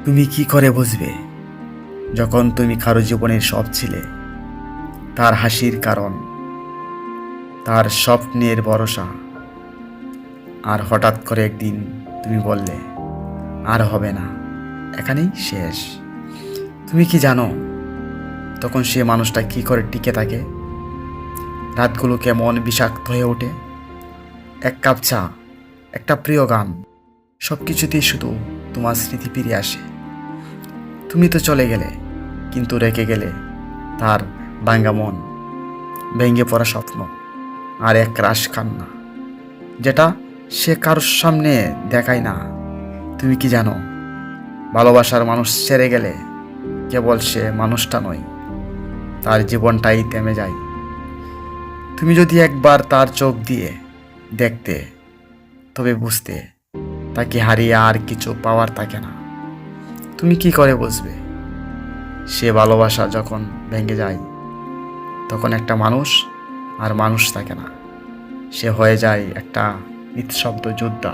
তুমি কি করে বুঝবে যখন তুমি কারো জীবনের সব ছিলে, তার হাসির কারণ, তার স্বপ্নের ভরসা, আর হঠাৎ করে একদিন তুমি বললে আর হবে না, এখানেই শেষ। তুমি কি জানো তখন সে মানুষটা কি করে টিকে থাকে? রাতগুলো কেমন বিষাক্ত হয়ে ওঠে। এক কাপ চা, একটা প্রিয় গান, সব কিছুতেই শুধু তোমার স্মৃতি ফিরে আসে। তুমি তো চলে গেলে, কিন্তু রেখে গেলে তার ভাঙ্গা মন, ভেঙে পড়া স্বপ্ন, আর এক রাশ কান্না, যেটা সে কারোর সামনে দেখায় না। তুমি কি জানো, ভালোবাসার মানুষ ছেড়ে গেলে কেবল সে মানুষটা নয়, তার জীবনটাই থেমে যায়। তুমি যদি একবার তার চোখ দিয়ে দেখতে, তবে বুঝতে তাকে হারিয়ে আর কিছু পাওয়ার থাকে না। তুমি কি করে বুঝবে সে ভালোবাসা যখন ভেঙে যায়, তখন একটা মানুষ আর মানুষ থাকে না, সে হয়ে যায় একটা নিঃশব্দ যোদ্ধা।